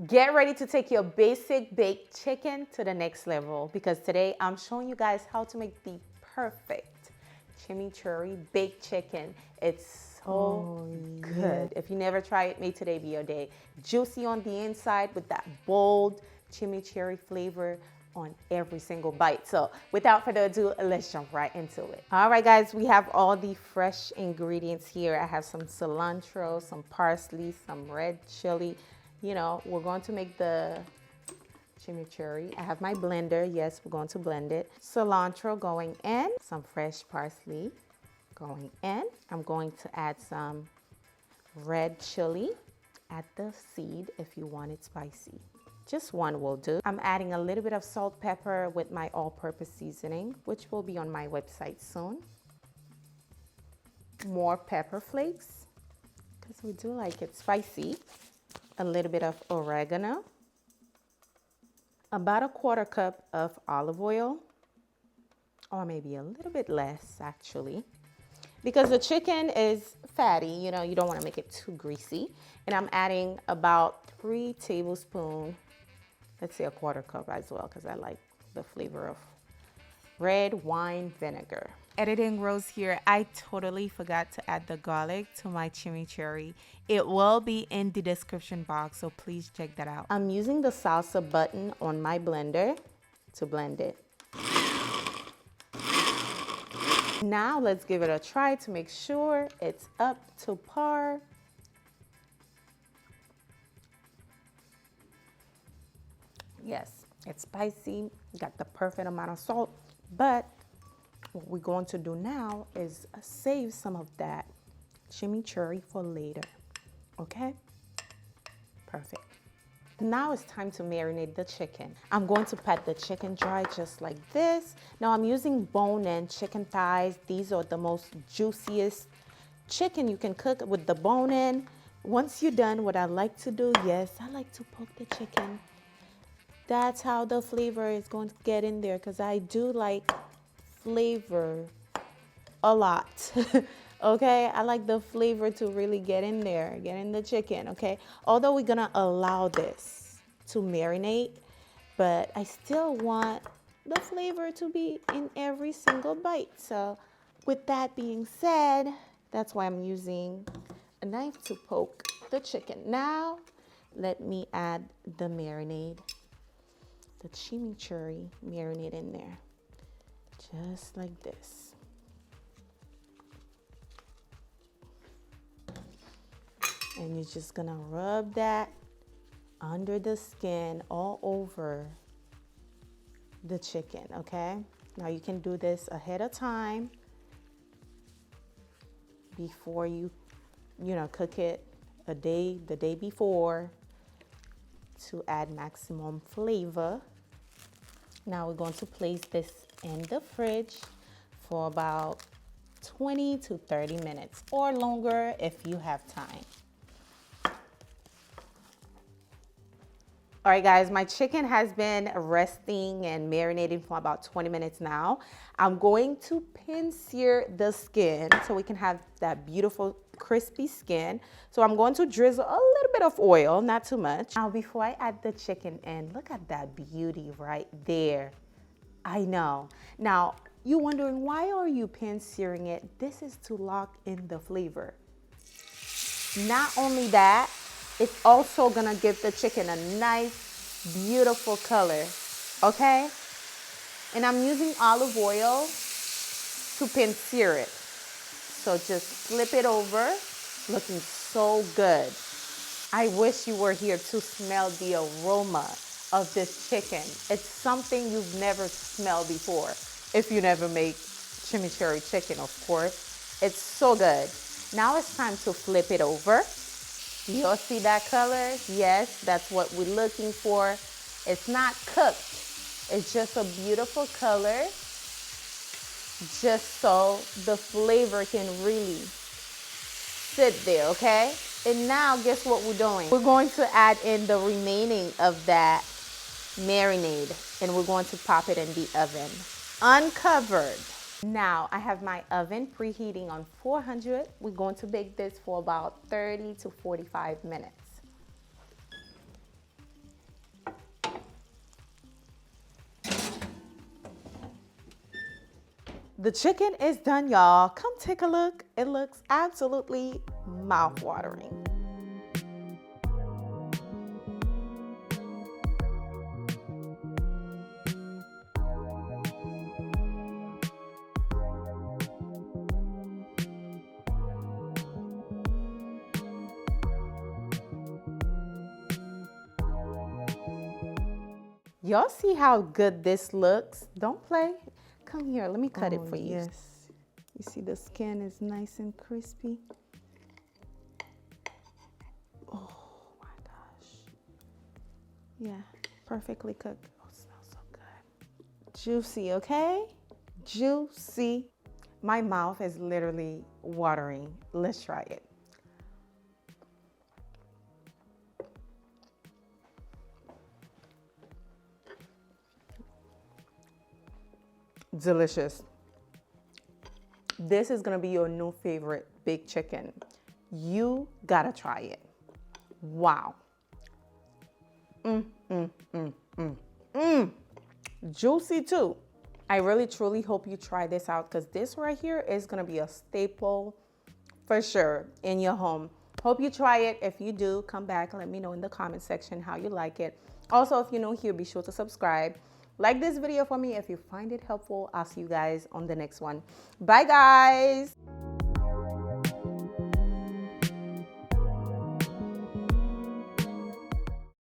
Get ready to take your basic baked chicken to the next level because today I'm showing you guys how to make the perfect chimichurri baked chicken. It's so good. If you never try it, may today be your day. Juicy on the inside with that bold chimichurri flavor on every single bite. So without further ado, let's jump right into it. All right, guys, we have all the fresh ingredients here. I have some cilantro, some parsley, some red chili. You know, we're going to make the chimichurri. I have my blender. Yes, we're going to blend it. Cilantro going in, some fresh parsley going in. I'm going to add some red chili. Add the seed if you want it spicy. Just one will do. I'm adding a little bit of salt, pepper with my all-purpose seasoning, which will be on my website soon. More pepper flakes, because we do like it spicy. A little bit of oregano. About a 1/4 cup of olive oil, or maybe a little bit less actually. Because the chicken is fatty, you know, you don't want to make it too greasy. And I'm adding about 3 tablespoons. Let's say a 1/4 cup as well, because I like the flavor of red wine vinegar. Editing Rose here, I totally forgot to add the garlic to my chimichurri. It will be in the description box, so please check that out. I'm using the salsa button on my blender to blend it. Now let's give it a try to make sure it's up to par. Yes, it's spicy, got the perfect amount of salt, but what we're going to do now is save some of that chimichurri for later, okay? Perfect. Now it's time to marinate the chicken. I'm going to pat the chicken dry just like this. Now I'm using bone-in chicken thighs. These are the most juiciest chicken you can cook with the bone-in. Once you're done, what I like to do, yes, I like to poke the chicken. That's how the flavor is going to get in there, because I do like flavor a lot. Okay, I like the flavor to really get in there, get in the chicken. Okay, although we're gonna allow this to marinate, but I still want the flavor to be in every single bite. So with that being said, that's why I'm using a knife to poke the chicken. Now let me add the marinade, the chimichurri marinade in there, just like this. And you're just gonna rub that under the skin all over the chicken, okay? Now you can do this ahead of time before you cook it the day before to add maximum flavor. Now we're going to place this in the fridge for about 20 to 30 minutes or longer if you have time. All right, guys, my chicken has been resting and marinating for about 20 minutes now. I'm going to pin sear the skin so we can have that beautiful crispy skin. So I'm going to drizzle a little bit of oil, not too much. Now, before I add the chicken in, look at that beauty right there. I know. Now, you're wondering, why are you pin searing it? This is to lock in the flavor. Not only that, it's also gonna give the chicken a nice, beautiful color, okay? And I'm using olive oil to pin sear it. So just flip it over, looking so good. I wish you were here to smell the aroma of this chicken. It's something you've never smelled before. If you never make chimichurri chicken, of course. It's so good. Now it's time to flip it over. You'll see that color? Yes, that's what we're looking for. It's not cooked. It's just a beautiful color, just so the flavor can really sit there, okay? And now guess what we're doing? We're going to add in the remaining of that marinade, and we're going to pop it in the oven, uncovered. Now I have my oven preheating on 400. We're going to bake this for about 30 to 45 minutes. The chicken is done, y'all. Come take a look. It looks absolutely mouth-watering. Y'all see how good this looks? Don't play. Come here, let me cut it for you. Yes. You see the skin is nice and crispy. Oh my gosh. Yeah, perfectly cooked. Oh, it smells so good. Juicy, okay? Juicy. My mouth is literally watering. Let's try it. Delicious. This is gonna be your new favorite baked chicken. You gotta try it. Wow. Juicy too. I really truly hope you try this out because this right here is gonna be a staple for sure in your home. Hope you try it. If you do, come back and let me know in the comment section how you like it. Also, if you're new here, be sure to subscribe. Like this video for me if you find it helpful. I'll see you guys on the next one. Bye, guys.